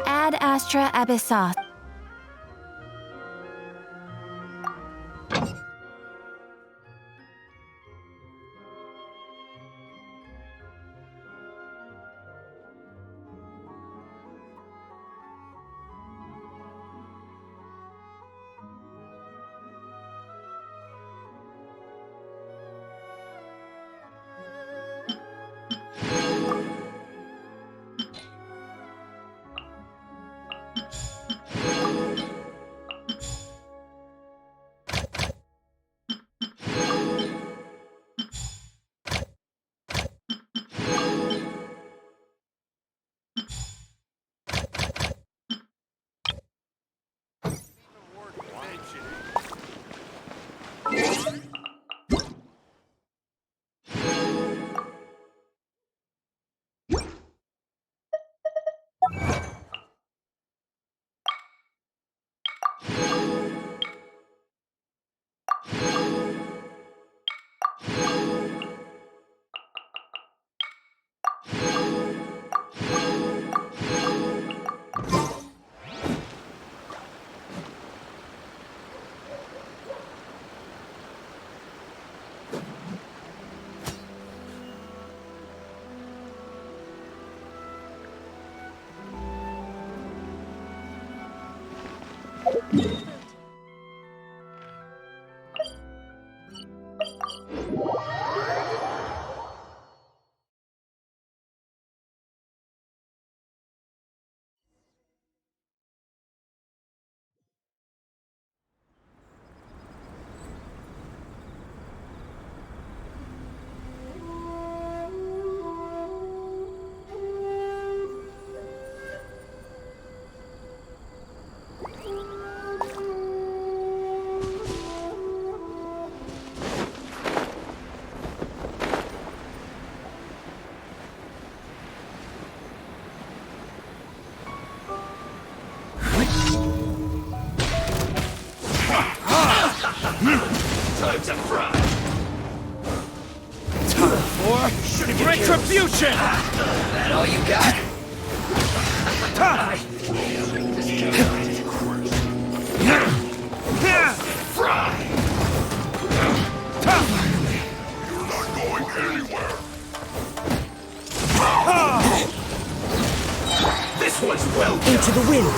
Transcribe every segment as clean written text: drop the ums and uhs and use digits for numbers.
Ad astra abyssat. Time to fry! Time for retribution! That all you got? Fry! You're not going anywhere! This one's well done. Into the wind!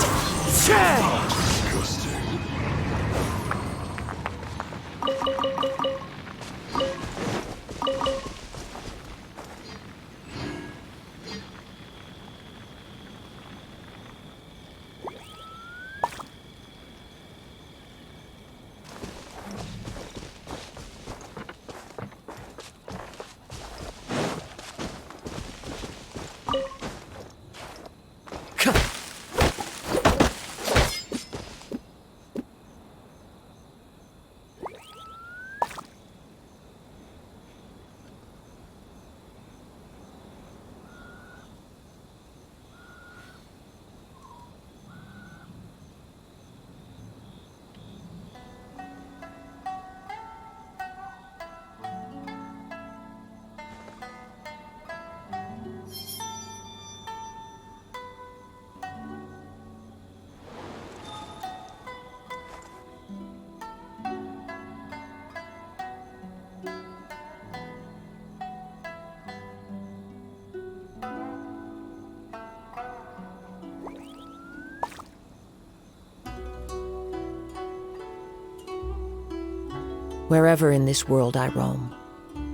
Wherever in this world I roam,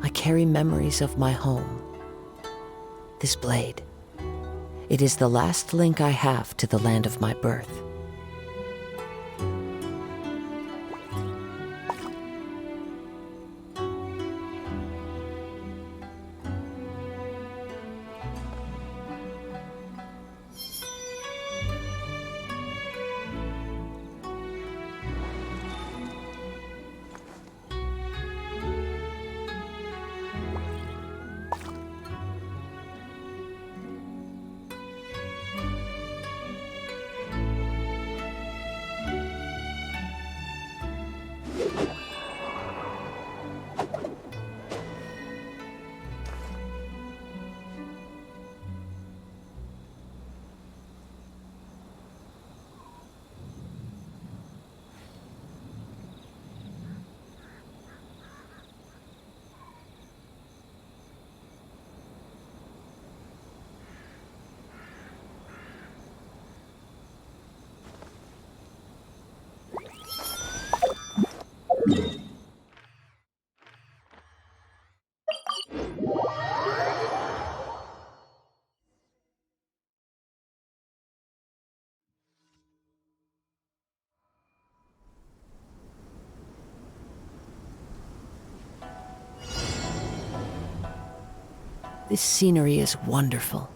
I carry memories of my home. This blade, it is the last link I have to the land of my birth. This scenery is wonderful.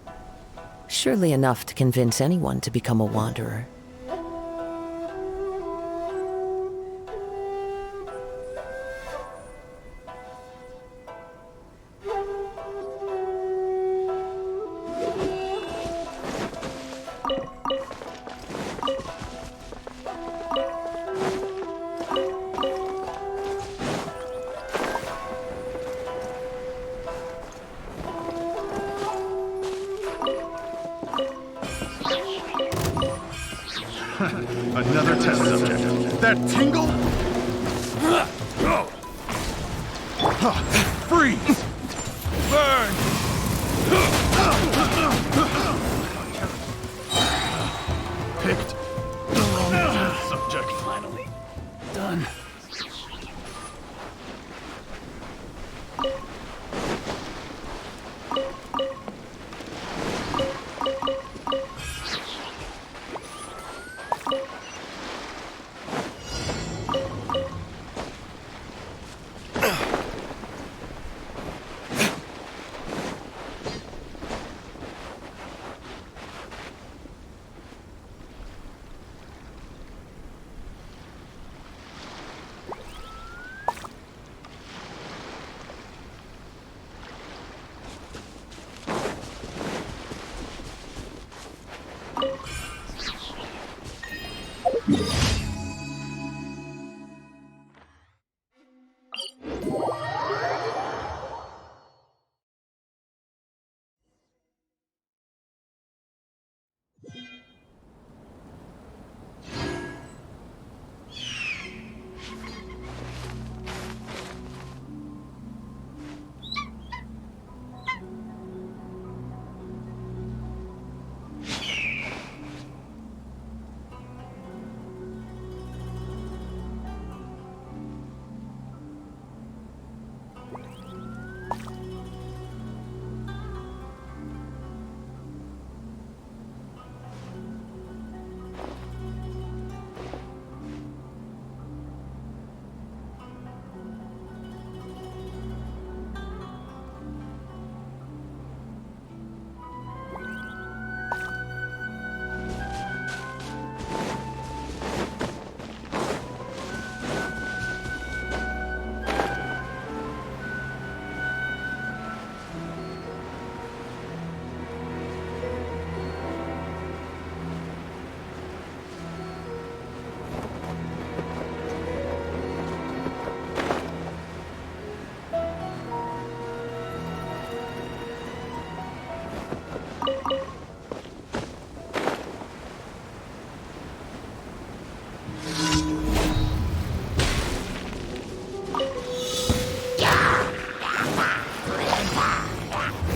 Surely enough to convince anyone to become a wanderer. Another test subject. That tingle? Freeze! Burn! Picked the wrong test subject. Finally done.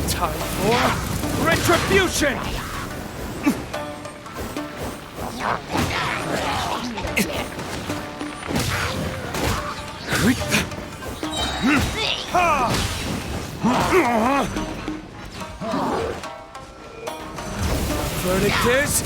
Time for retribution! Verdict is...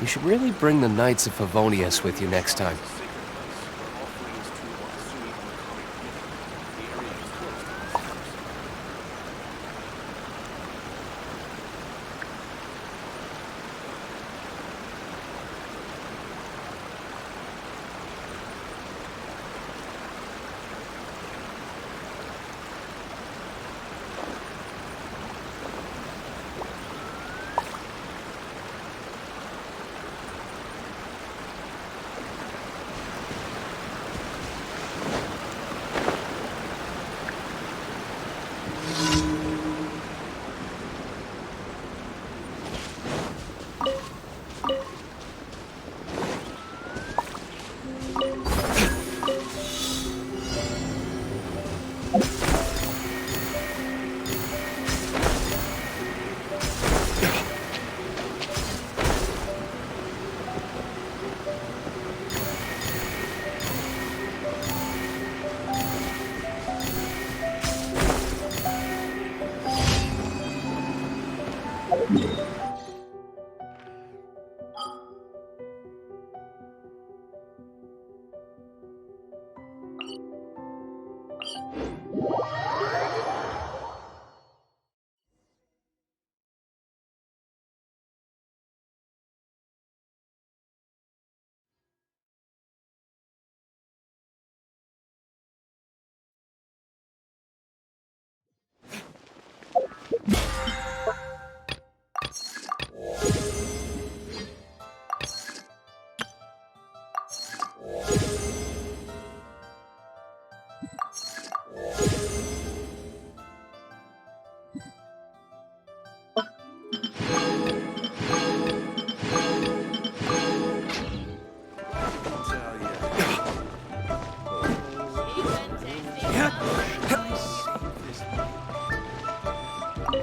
You should really bring the Knights of Favonius with you next time.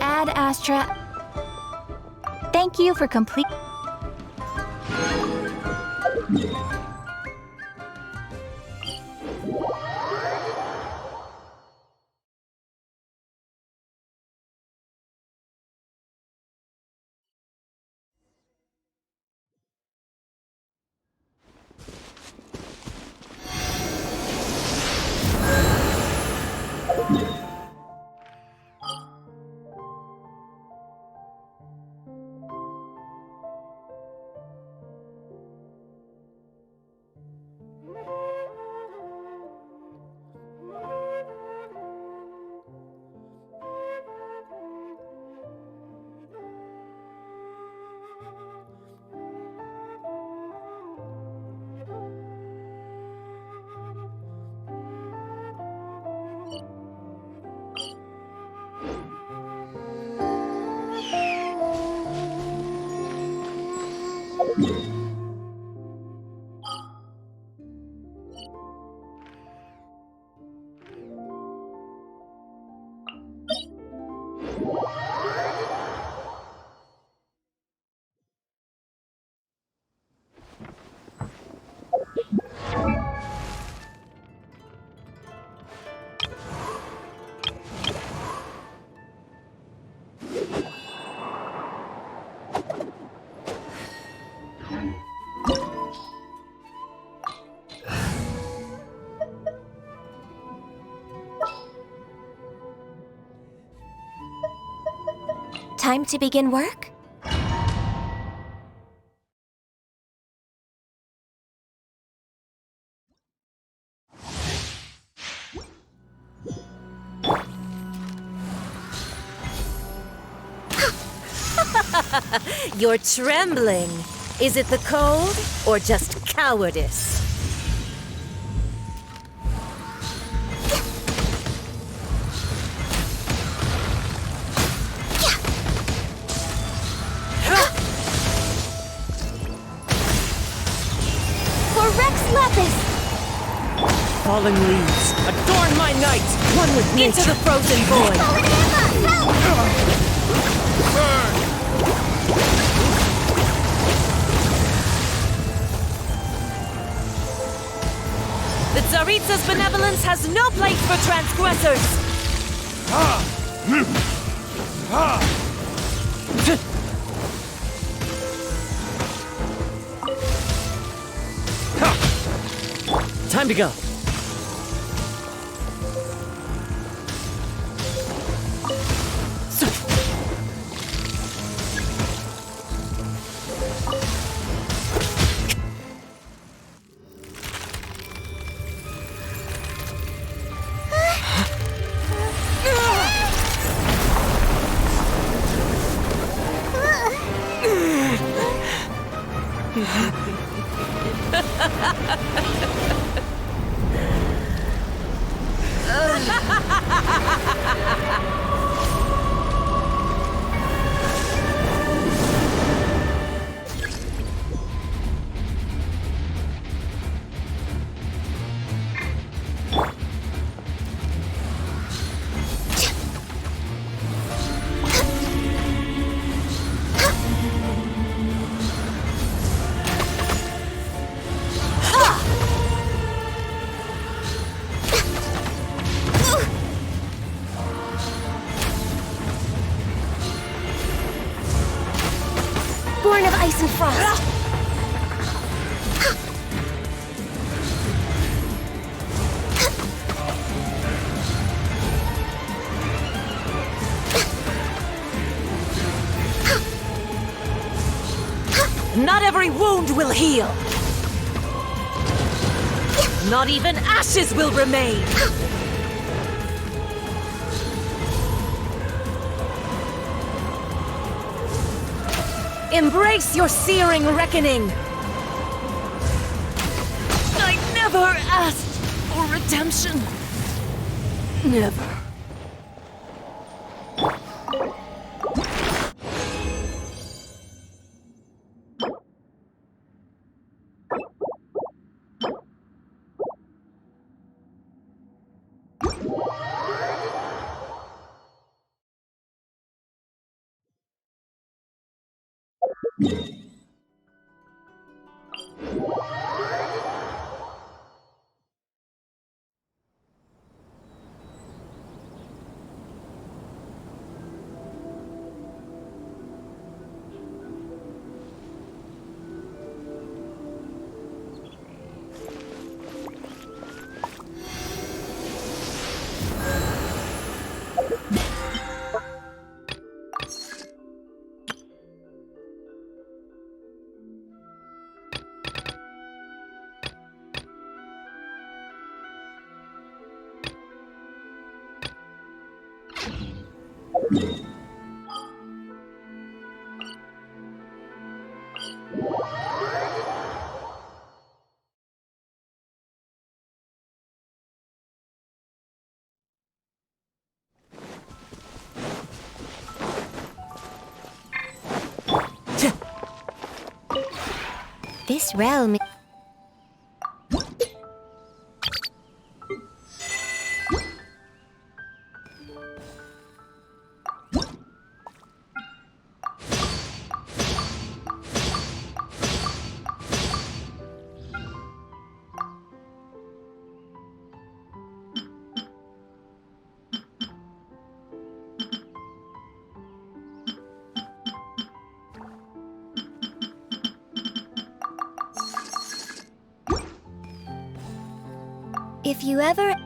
Ad Astra. Thank you for complete. Time to begin work? You're trembling. Is it the cold or just cowardice? For Rex Lapis! Falling leaves, adorn my night! One with nature. Into the frozen void! The Tsaritsa's benevolence has no place for transgressors! Time to go. Born of ice and frost. Not every wound will heal. Not even ashes will remain. Embrace your searing reckoning. I never asked for redemption. Never. This realm. If you ever...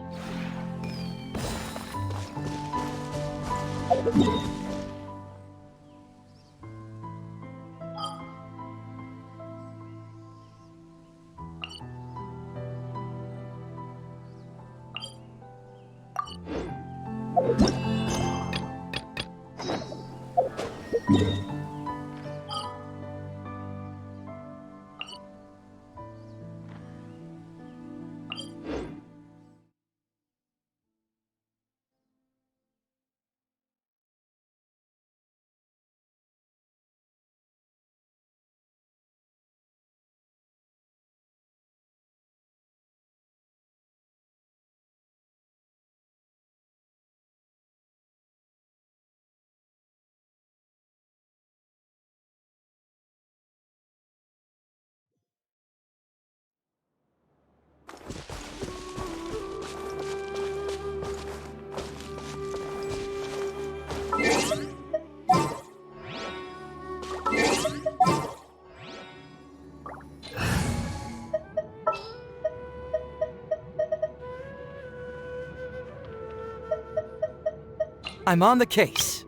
I'm on the case.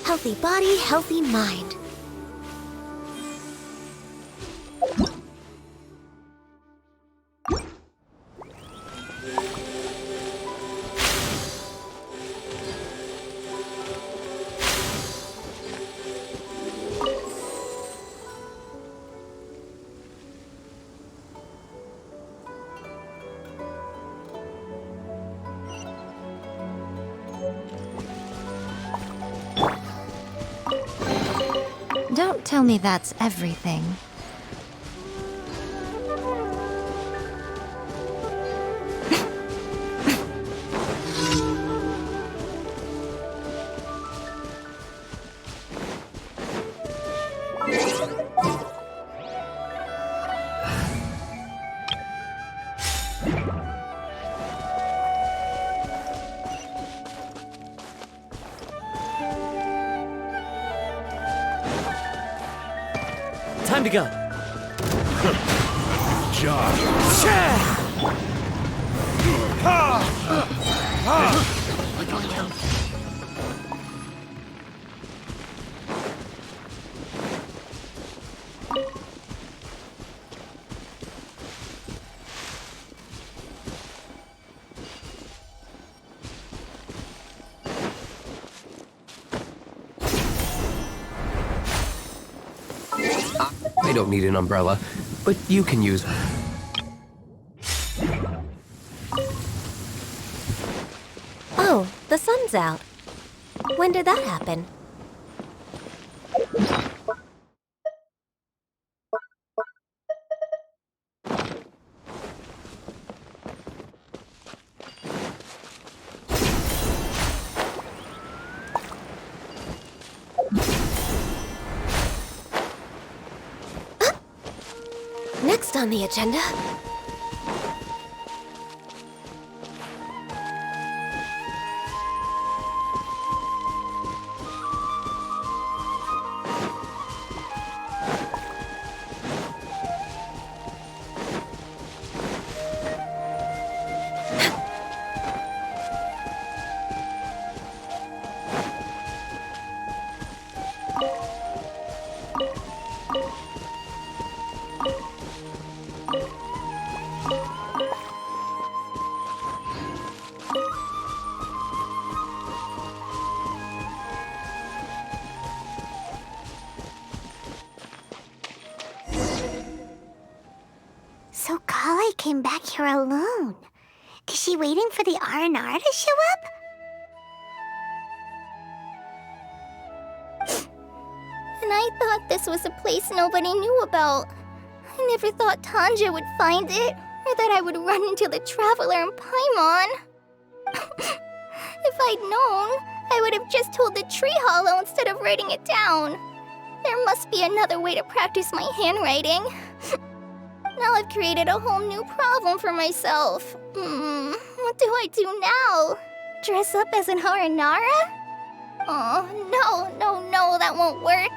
Healthy body, healthy mind. Don't tell me that's everything. Time to go. Job. I don't need an umbrella, but you can use. Oh, the sun's out. When did that happen? Next on the agenda. So Kale came back here alone. Is she waiting for the R&R to show up? And I thought this was a place nobody knew about. I never thought Tanja would find it, or that I would run into the Traveler in Paimon. If I'd known, I would have just told the tree hollow instead of writing it down. There must be another way to practice my handwriting. Now I've created a whole new problem for myself. What do I do now? Dress up as an Haranara? Oh, no, that won't work.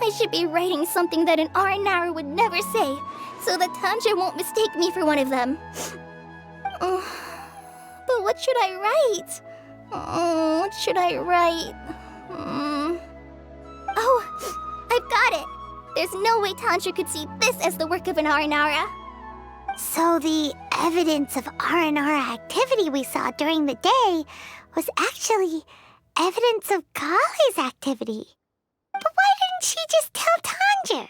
I should be writing something that an Aranara would never say, so that Tanja won't mistake me for one of them. But what should I write? What should I write? Oh, I've got it! There's no way Tanja could see this as the work of an Aranara. So the evidence of R&R activity we saw during the day was actually evidence of Kale's activity. But why didn't she just tell Tanja?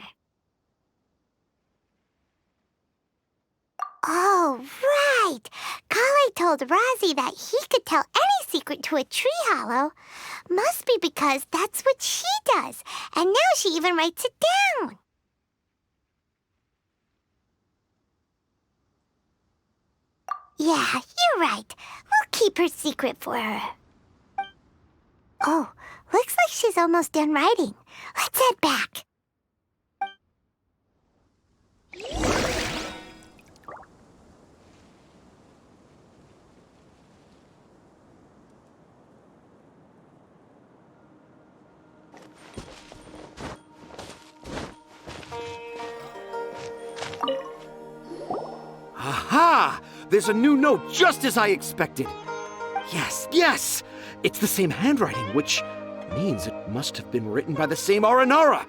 Oh, right. Kale told Razi that he could tell any secret to a tree hollow. Must be because that's what she does, and now she even writes it down. Yeah, you're right. We'll keep her secret for her. Oh, looks like she's almost done writing. Let's head back. Aha! There's a new note just as I expected. Yes, yes! It's the same handwriting, which means it must have been written by the same Aranara.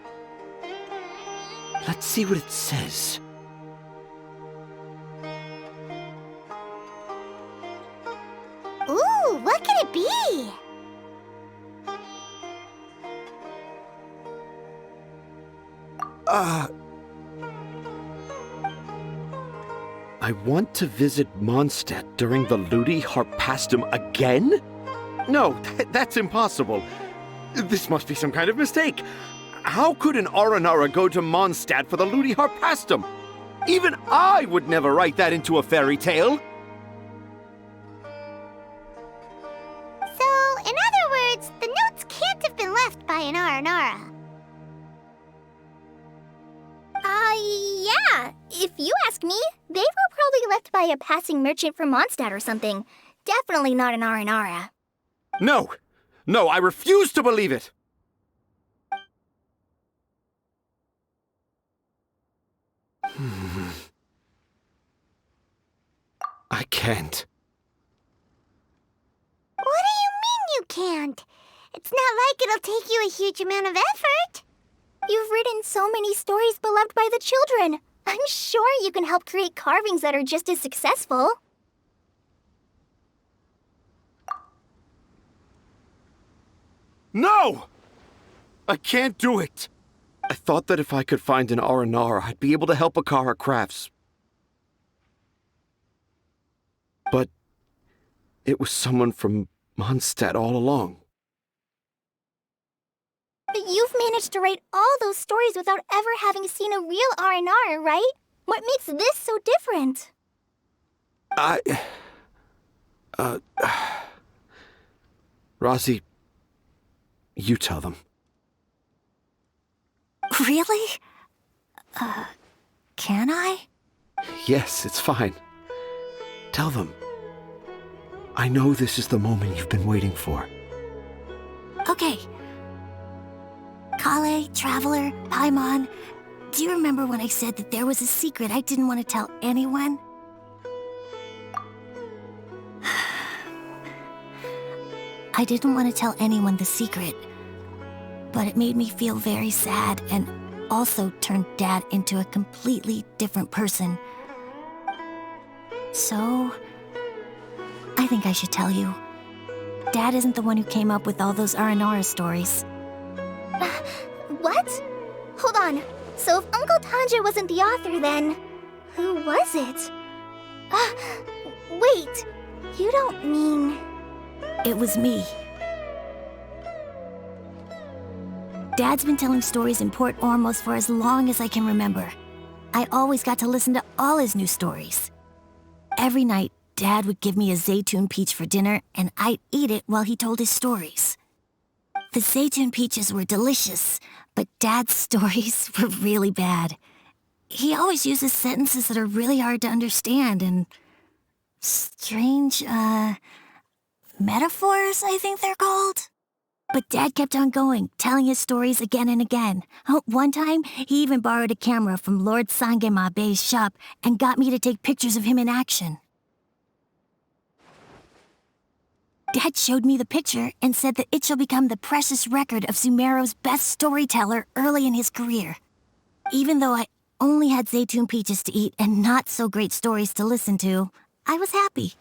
Let's see what it says. Ooh, what could it be? I want to visit Mondstadt during the Ludi Harpastum again? No, that's impossible. This must be some kind of mistake. How could an Aranara go to Mondstadt for the Ludi Harpastum? Even I would never write that into a fairy tale. So, in other words, the notes can't have been left by an Aranara. Yeah. If you ask me, they were probably left by a passing merchant from Mondstadt or something. Definitely not an Aranara. No, no, I refuse to believe it. I can't. What do you mean you can't? It's not like it'll take you a huge amount of effort. You've written so many stories beloved by the children. I'm sure you can help create carvings that are just as successful. No! I can't do it. I thought that if I could find an Aranara, I'd be able to help Akara Crafts. But it was someone from Mondstadt all along. But you've managed to write all those stories without ever having seen a real Aranara, right? What makes this so different? Rosie, you tell them. Really? Can I? Yes, it's fine. Tell them. I know this is the moment you've been waiting for. Okay. Kale, Traveler, Paimon, do you remember when I said that there was a secret I didn't want to tell anyone? I didn't want to tell anyone the secret, but it made me feel very sad and also turned Dad into a completely different person. So, I think I should tell you. Dad isn't the one who came up with all those Aranara stories. What? Hold on. So if Uncle Tanja wasn't the author, then who was it? Wait. You don't mean... It was me. Dad's been telling stories in Port Ormos for as long as I can remember. I always got to listen to all his new stories. Every night, Dad would give me a Zaytun peach for dinner, and I'd eat it while he told his stories. The Zaytun peaches were delicious, but Dad's stories were really bad. He always uses sentences that are really hard to understand and strange, metaphors, I think they're called. But Dad kept on going, telling his stories again and again. One time, he even borrowed a camera from Lord Sangema Bey's shop and got me to take pictures of him in action. Dad showed me the picture and said that it shall become the precious record of Sumeru's best storyteller early in his career. Even though I only had Zaytun peaches to eat and not so great stories to listen to, I was happy.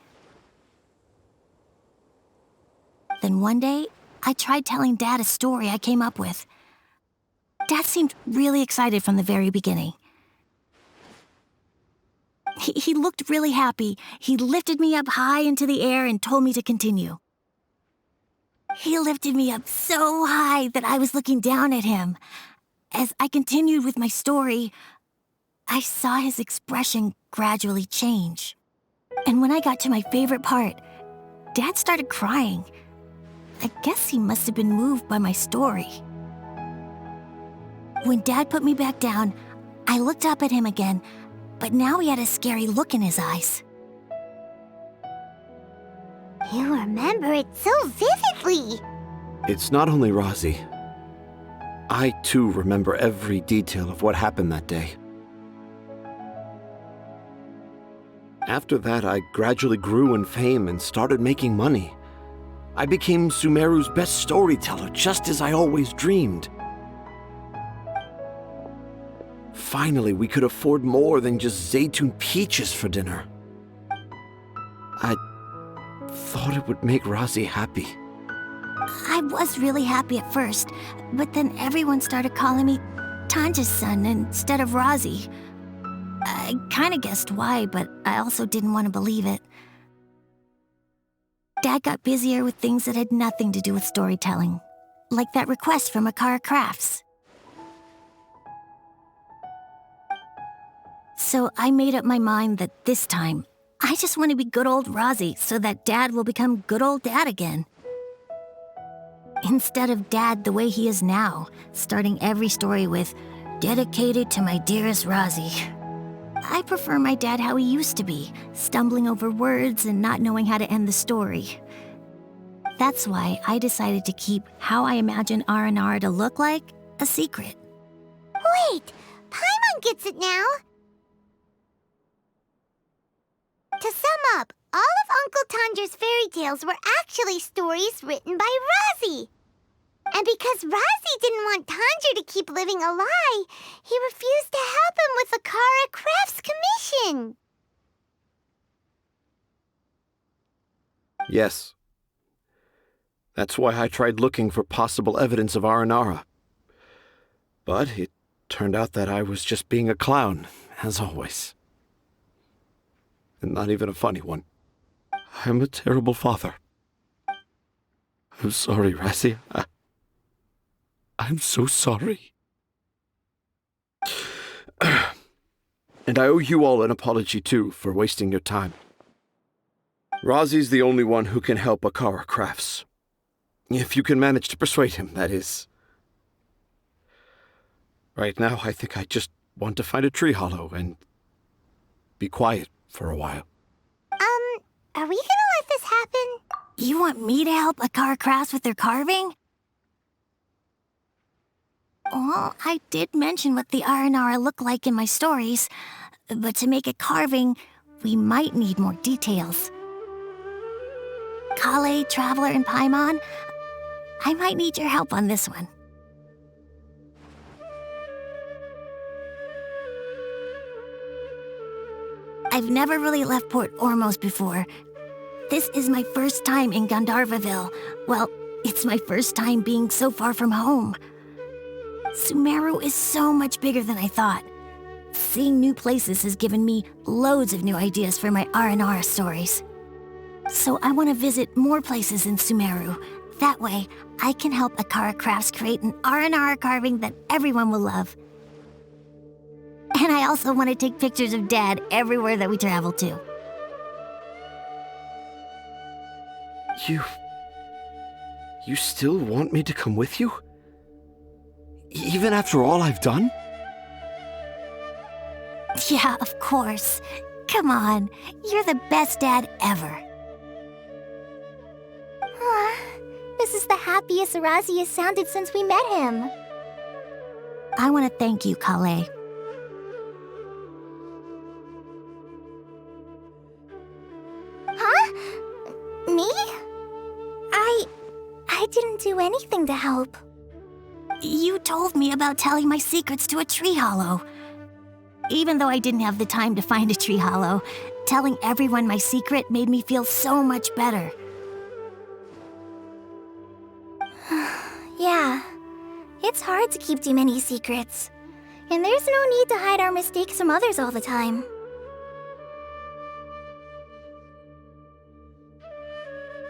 Then one day, I tried telling Dad a story I came up with. Dad seemed really excited from the very beginning. He looked really happy. He lifted me up high into the air and told me to continue. He lifted me up so high that I was looking down at him. As I continued with my story, I saw his expression gradually change. And when I got to my favorite part, Dad started crying. I guess he must have been moved by my story. When Dad put me back down, I looked up at him again, but now he had a scary look in his eyes. You remember it so vividly. It's not only Rosie. I, too, remember every detail of what happened that day. After that, I gradually grew in fame and started making money. I became Sumeru's best storyteller, just as I always dreamed. Finally, we could afford more than just Zaytun peaches for dinner. I thought it would make Razi happy. I was really happy at first, but then everyone started calling me Tanja's son instead of Razi. I kinda guessed why, but I also didn't want to believe it. Dad got busier with things that had nothing to do with storytelling, like that request from Akara Crafts. So I made up my mind that this time, I just want to be good old Razi so that Dad will become good old Dad again. Instead of Dad the way he is now, starting every story with, "Dedicated to my dearest Razi." I prefer my dad how he used to be, stumbling over words and not knowing how to end the story. That's why I decided to keep how I imagine Aranara to look like a secret. Wait, Paimon gets it now. To sum up, all of Uncle Tanja's fairy tales were actually stories written by Razi. And because Razi didn't want Tanja to keep living a lie, he refused to help him with the Kara Crafts commission. Yes. That's why I tried looking for possible evidence of Aranara. But it turned out that I was just being a clown, as always. And not even a funny one. I'm a terrible father. I'm sorry, Razi. I'm so sorry. And I owe you all an apology, too, for wasting your time. Razi's the only one who can help Akara Crafts. If you can manage to persuade him, that is. Right now, I think I just want to find a tree hollow and be quiet for a while. Are we gonna let this happen? You want me to help Akara Crafts with their carving? Well, I did mention what the Aranara look like in my stories, but to make a carving, we might need more details. Kale, Traveler, and Paimon, I might need your help on this one. I've never really left Port Ormos before. This is my first time in Gandharvaville. Well, it's my first time being so far from home. Sumeru is so much bigger than I thought. Seeing new places has given me loads of new ideas for my Aranara stories. So I want to visit more places in Sumeru. That way, I can help Akara Crafts create an Aranara carving that everyone will love. And I also want to take pictures of Dad everywhere that we travel to. You still want me to come with you? Even after all I've done? Yeah, of course. Come on, you're the best dad ever. This is the happiest Razi has sounded since we met him. I want to thank you, Kale. Huh? Me? I didn't do anything to help. You told me about telling my secrets to a tree hollow. Even though I didn't have the time to find a tree hollow, telling everyone my secret made me feel so much better. Yeah, it's hard to keep too many secrets. And there's no need to hide our mistakes from others all the time.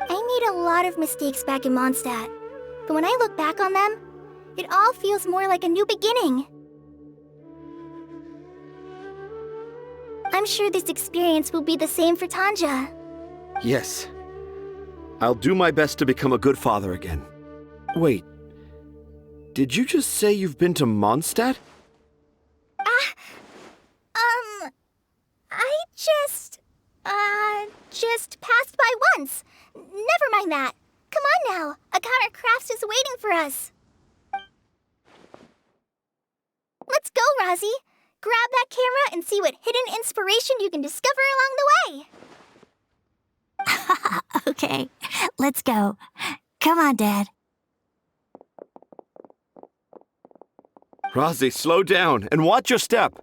I made a lot of mistakes back in Mondstadt, but when I look back on them, it all feels more like a new beginning. I'm sure this experience will be the same for Tanja. Yes. I'll do my best to become a good father again. Wait. Did you just say you've been to Mondstadt? I just passed by once. Never mind that. Come on now. Akara Crafts is waiting for us. Let's go, Razi. grab that camera and see what hidden inspiration you can discover along the way. Okay, let's go. Come on, Dad. Rosie, slow down and watch your step.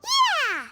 Yeah!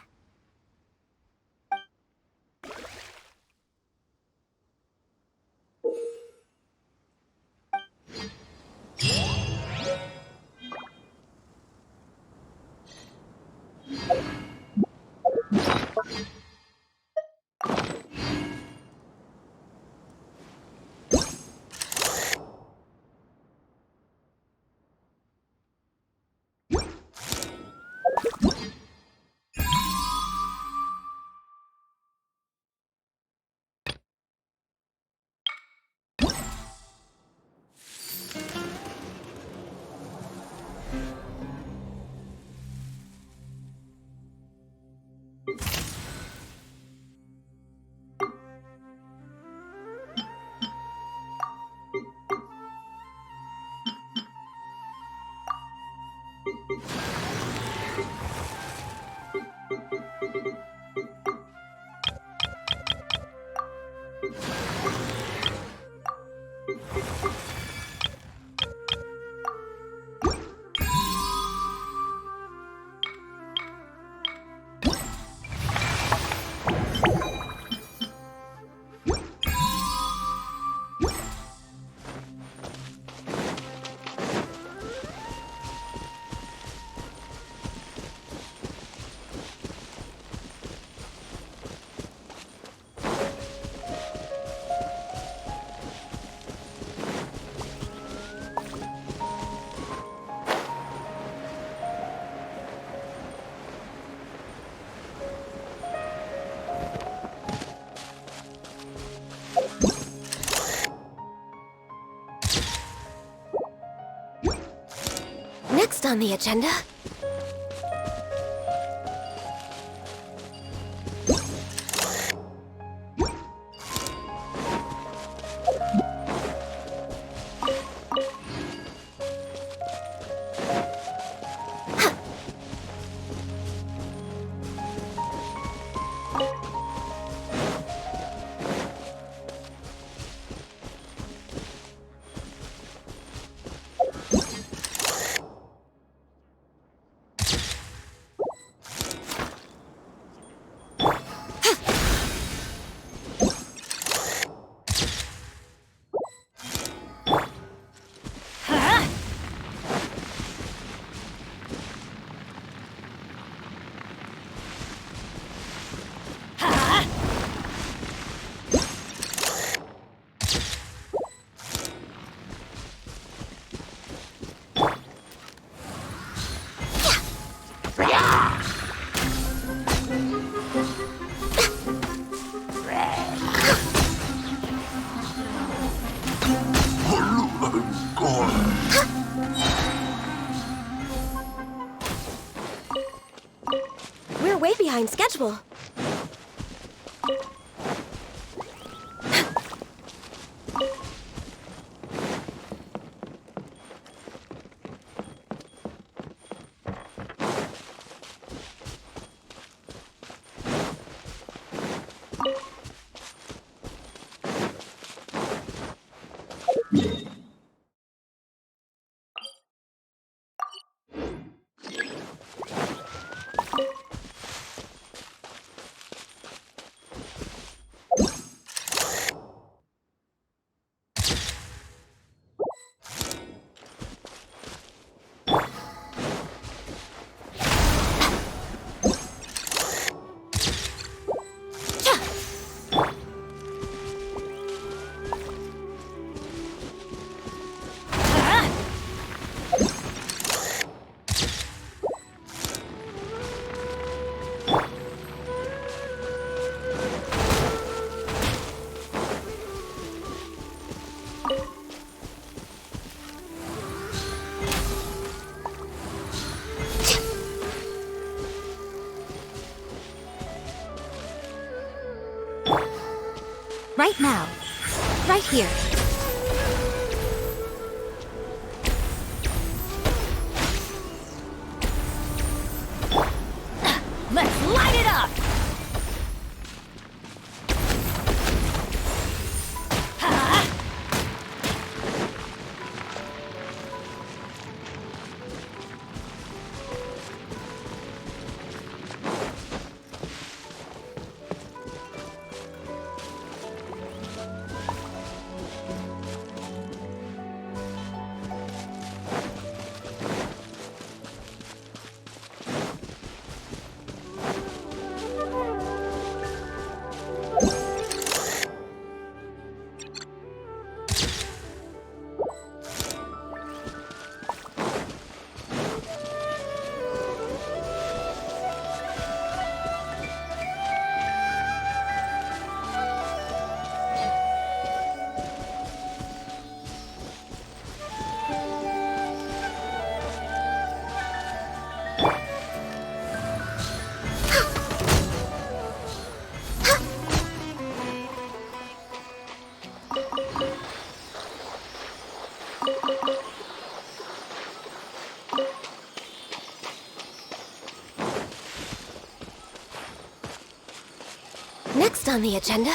Next on the agenda... We're way behind schedule. Right now. Right here. Next on the agenda...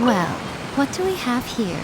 Well, what do we have here?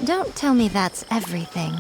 Don't tell me that's everything.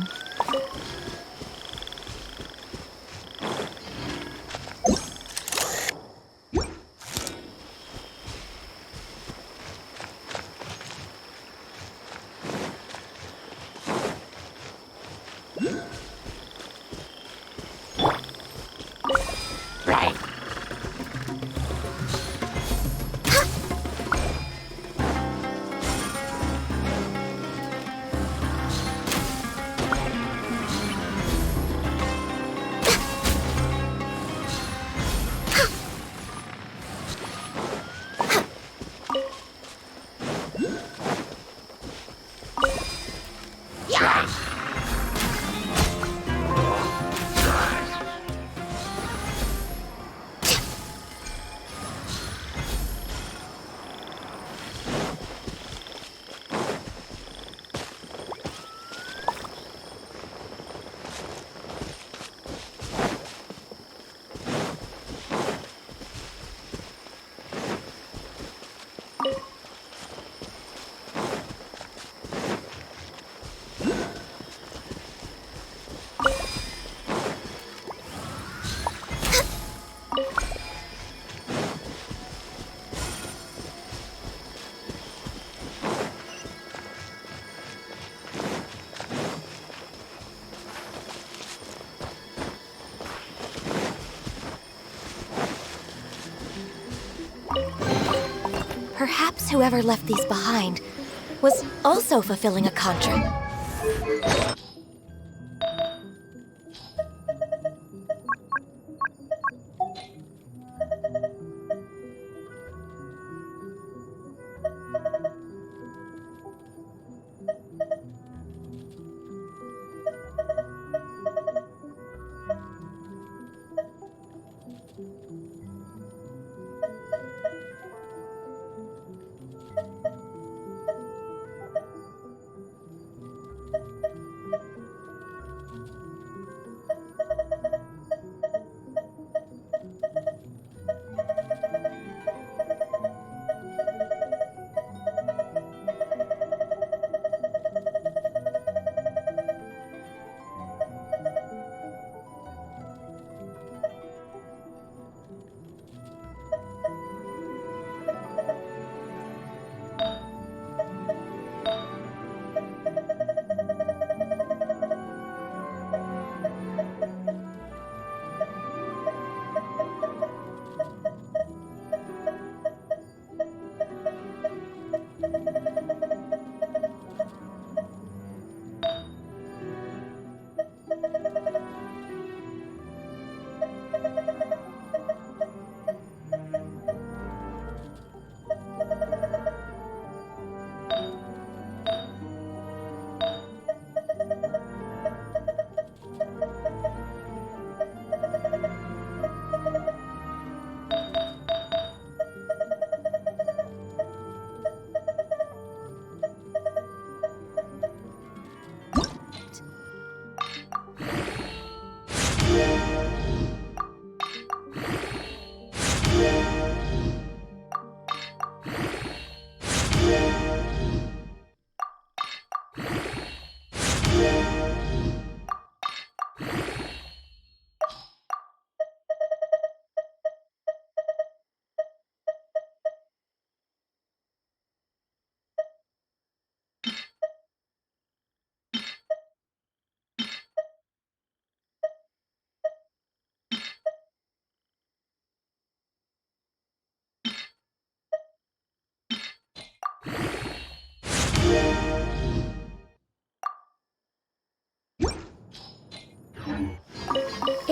Perhaps whoever left these behind was also fulfilling a contract.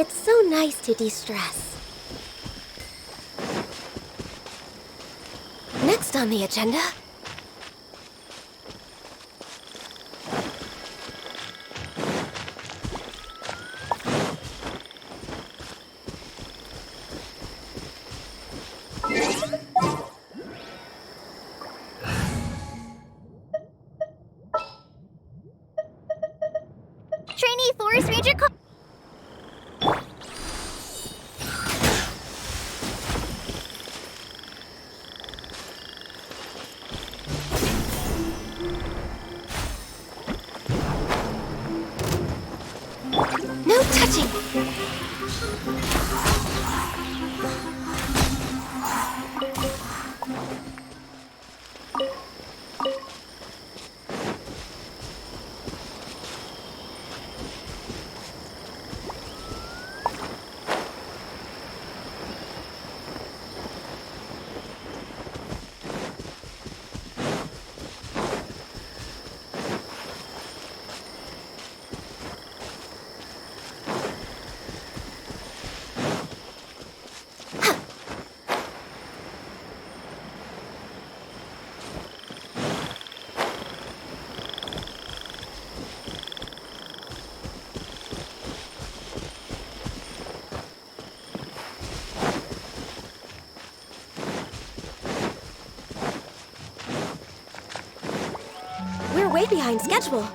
It's so nice to de-stress. Next on the agenda... Trainee Forest Ranger No touching! We're way behind schedule.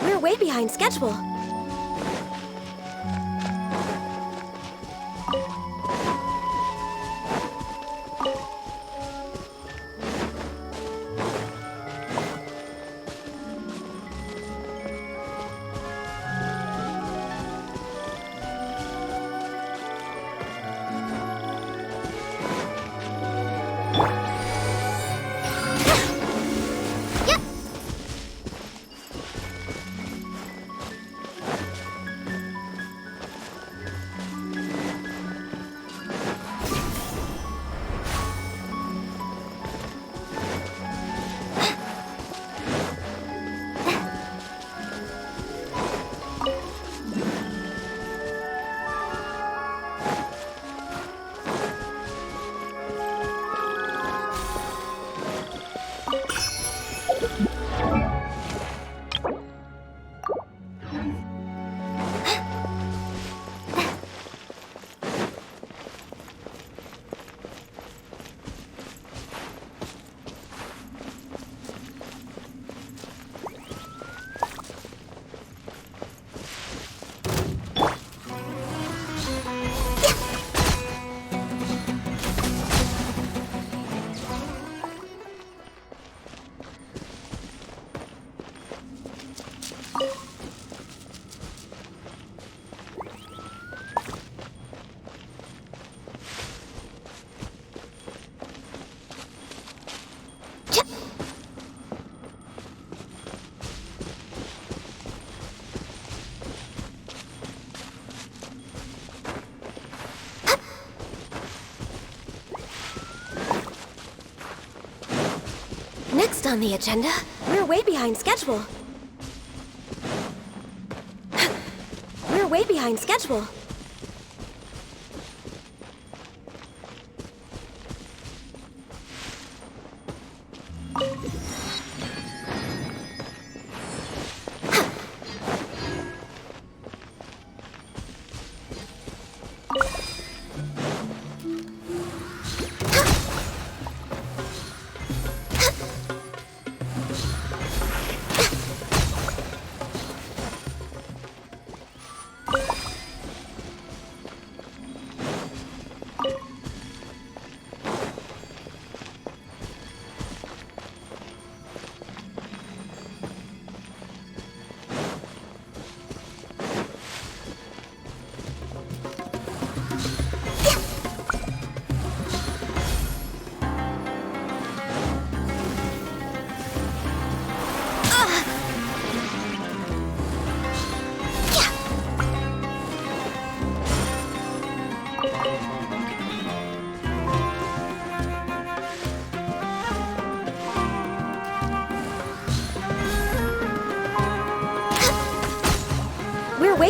We're way behind schedule. Next on the agenda, we're way behind schedule. We're way behind schedule.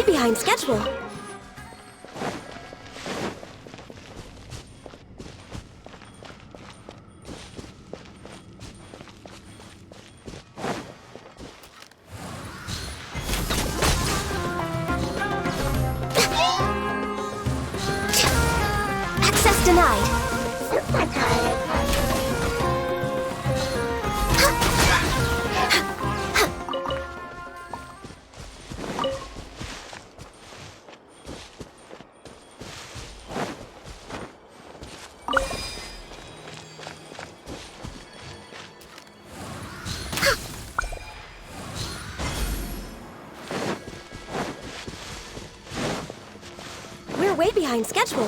way behind schedule. Access denied. We're way behind schedule.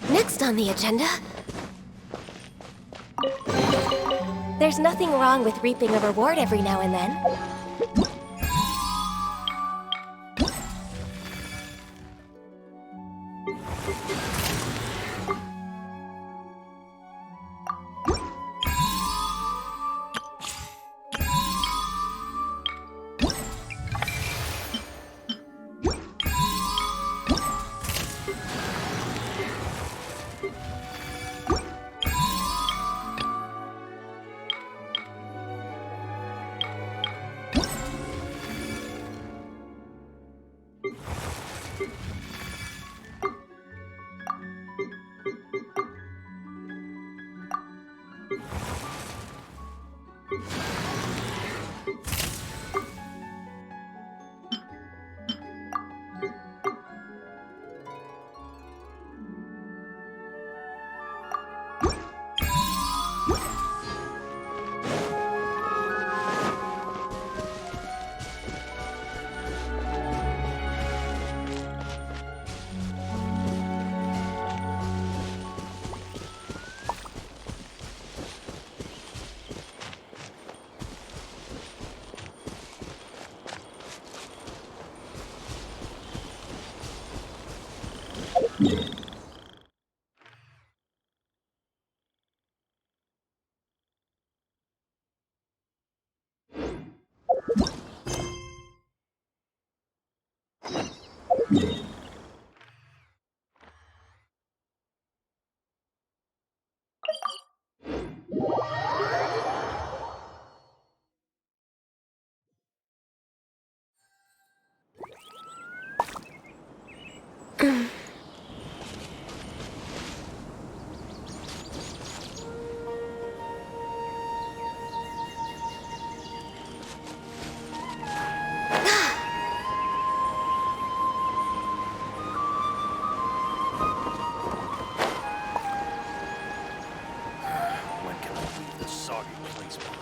Next on the agenda... There's nothing wrong with reaping a reward every now and then. When can I leave this soggy place behind?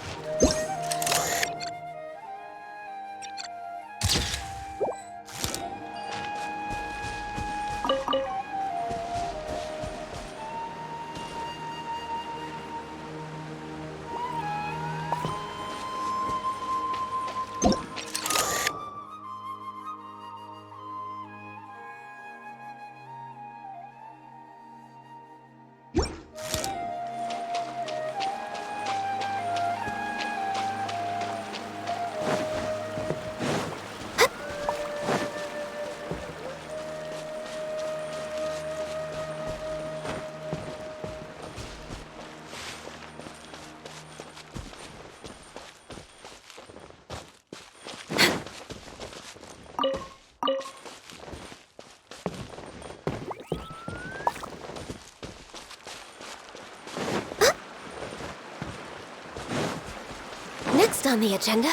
Next on the agenda...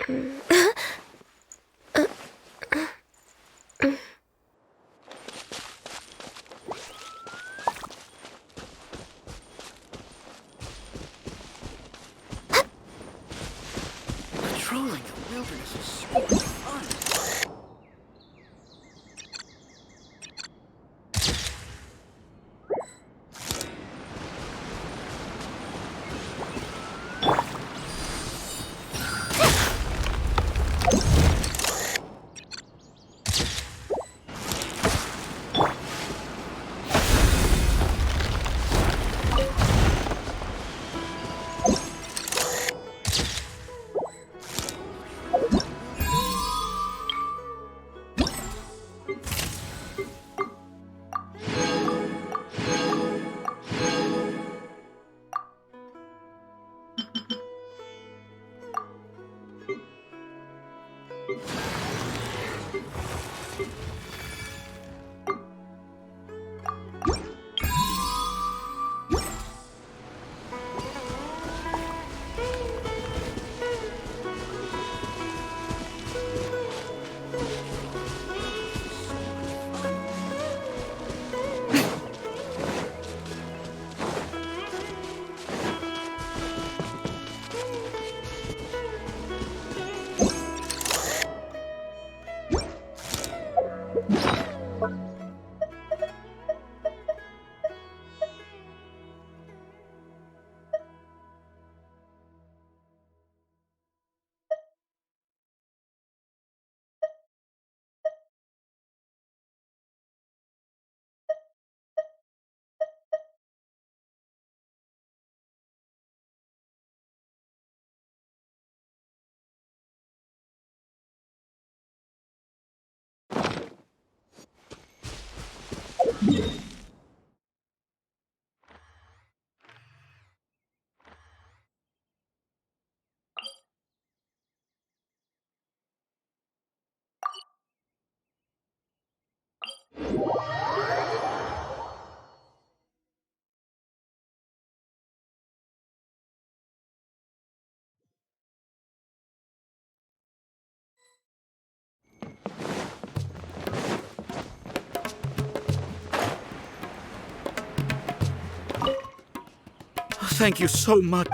Patrolling the wilderness is so much fun. Thank you so much.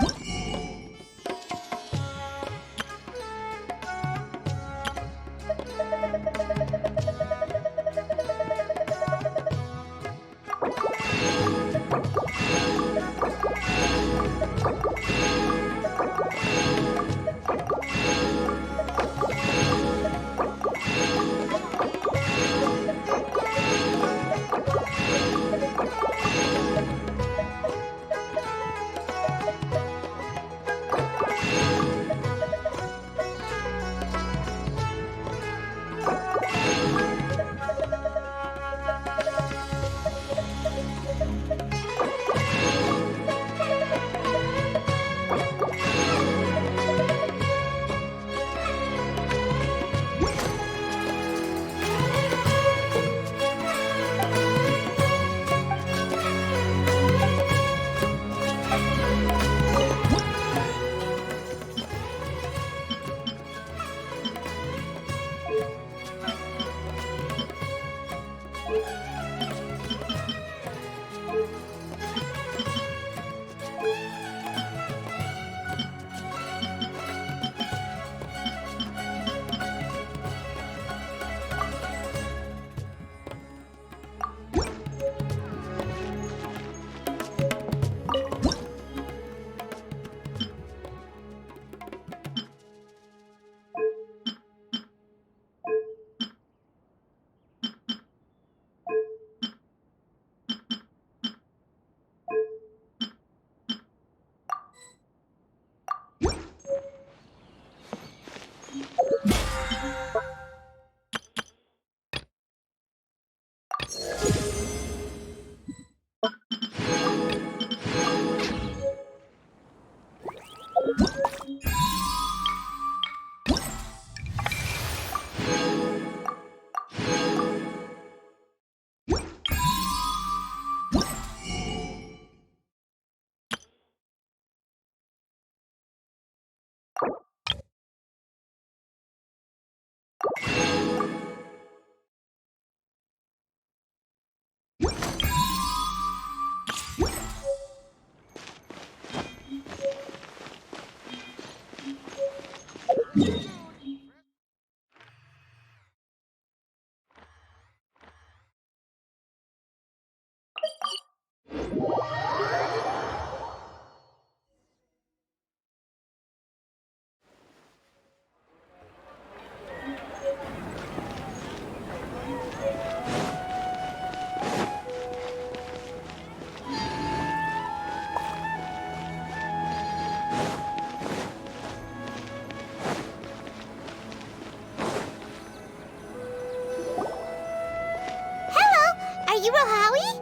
Are you Rohawi?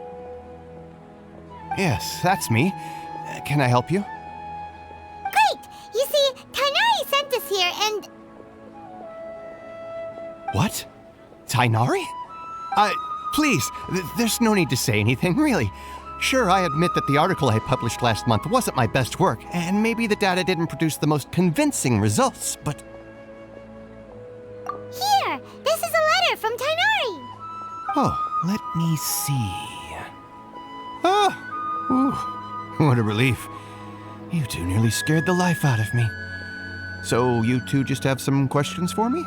Yes, that's me. Can I help you? Great! You see, Tainari sent us here and... What? Tainari? Please, there's no need to say anything, really. Sure, I admit that the article I published last month wasn't my best work, and maybe the data didn't produce the most convincing results, but... Here! This is a letter from Tainari! Oh, let me see. Oh, what a relief. You two nearly scared the life out of me. So you two just have some questions for me?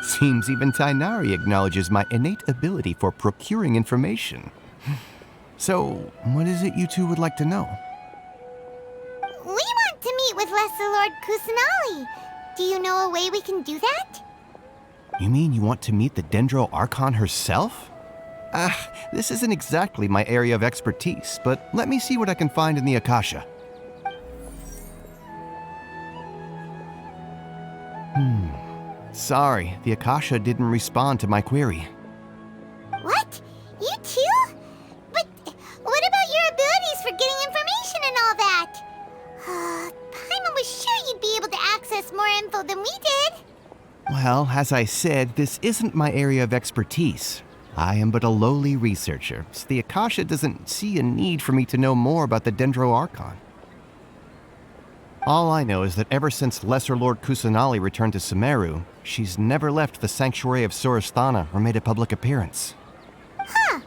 Seems even Tainari acknowledges my innate ability for procuring information. So, what is it you two would like to know? We want to meet with Lesser Lord Kusanali. Do you know a way we can do that? You mean you want to meet the Dendro Archon herself? This isn't exactly my area of expertise, but let me see what I can find in the Akasha. Sorry, the Akasha didn't respond to my query. What? You too? But what about your abilities for getting information and all that? Paimon was sure you'd be able to access more info than we did. Well, as I said, this isn't my area of expertise. I am but a lowly researcher, so the Akasha doesn't see a need for me to know more about the Dendro Archon. All I know is that ever since Lesser Lord Kusanali returned to Sumeru, she's never left the Sanctuary of Sorasthana or made a public appearance. Huh.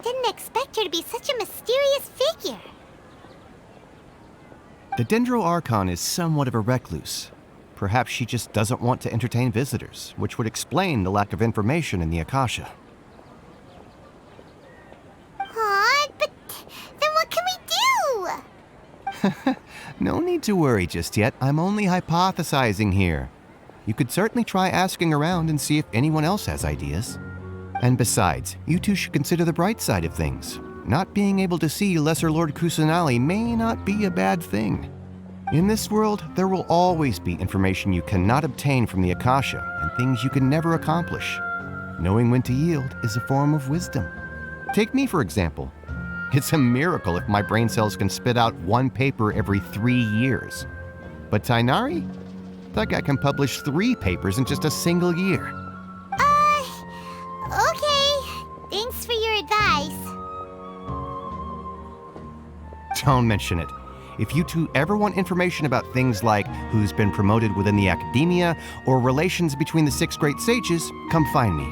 Didn't expect her to be such a mysterious figure. The Dendro Archon is somewhat of a recluse. Perhaps she just doesn't want to entertain visitors, which would explain the lack of information in the Akasha. Aw, but then what can we do? No need to worry just yet. I'm only hypothesizing here. You could certainly try asking around and see if anyone else has ideas. And besides, you two should consider the bright side of things. Not being able to see Lesser Lord Kusanali may not be a bad thing. In this world, there will always be information you cannot obtain from the Akasha and things you can never accomplish. Knowing when to yield is a form of wisdom. Take me, for example. It's a miracle if my brain cells can spit out one paper every 3 years. But Tainari? That guy can publish 3 papers in just a single year. Okay. Thanks for your advice. Don't mention it. If you two ever want information about things like who's been promoted within the academia or relations between the 6 great sages, come find me.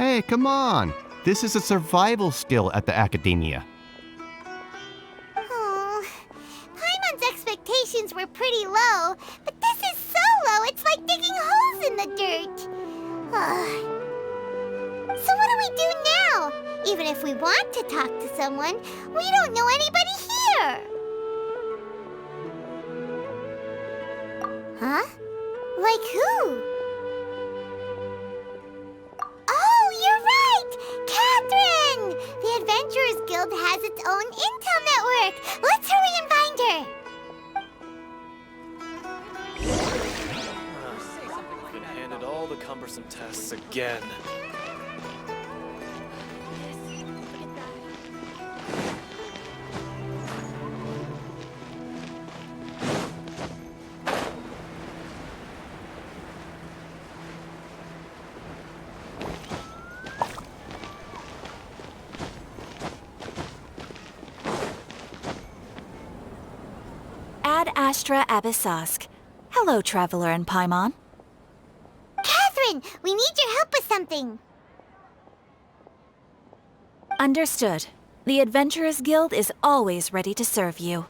Hey, come on! This is a survival skill at the Academia. Oh, Paimon's expectations were pretty low, but this is so low it's like digging holes in the dirt. So what do we do now? Even if we want to talk to someone, we don't know anybody here. Huh? Like who? Oh, you're right! Catherine! The Adventurers Guild has its own intel network. Let's hurry and find her. Been handed all the cumbersome tests again. Ad Astra Abyssosk. Hello, Traveler and Paimon. Catherine, we need your help with something. Understood. The Adventurers Guild is always ready to serve you.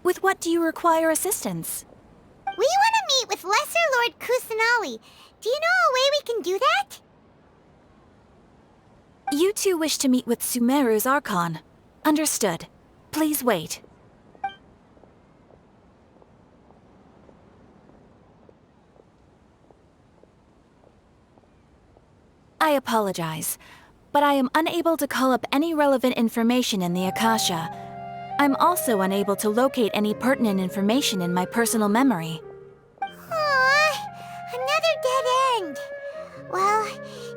With what do you require assistance? We want to meet with Lesser Lord Kusanali. Do you know a way we can do that? You two wish to meet with Sumeru's Archon. Understood. Please wait. I apologize, but I am unable to call up any relevant information in the Akasha. I'm also unable to locate any pertinent information in my personal memory. Aww, another dead end. Well,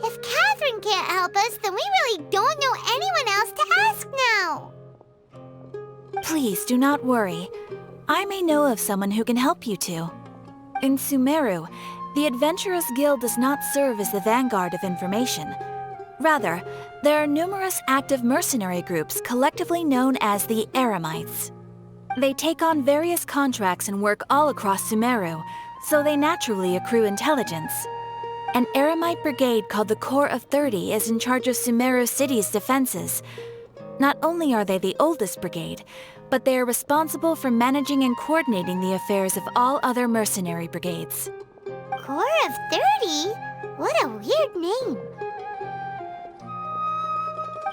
if Catherine can't help us, then we really don't know anyone else to ask now. Please do not worry. I may know of someone who can help you two. In Sumeru, the Adventurers Guild does not serve as the vanguard of information. Rather, there are numerous active mercenary groups collectively known as the Eremites. They take on various contracts and work all across Sumeru, so they naturally accrue intelligence. An Eremite brigade called the Corps of 30 is in charge of Sumeru City's defenses. Not only are they the oldest brigade, but they are responsible for managing and coordinating the affairs of all other mercenary brigades. Corps of 30? What a weird name.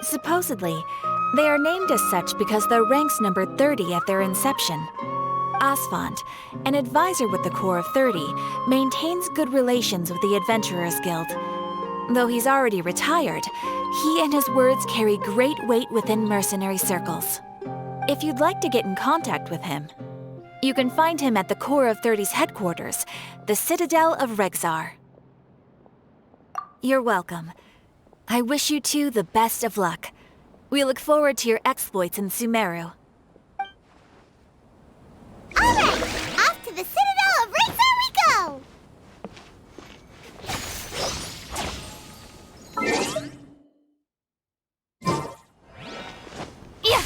Supposedly, they are named as such because their ranks numbered 30 at their inception. Asfant, an advisor with the Corps of 30, maintains good relations with the Adventurers Guild. Though he's already retired, he and his words carry great weight within mercenary circles. If you'd like to get in contact with him, you can find him at the Corps of 30's headquarters, the Citadel of Rexar. You're welcome. I wish you two the best of luck. We look forward to your exploits in Sumeru. All right, off to the Citadel of Rexar we go! Yeah!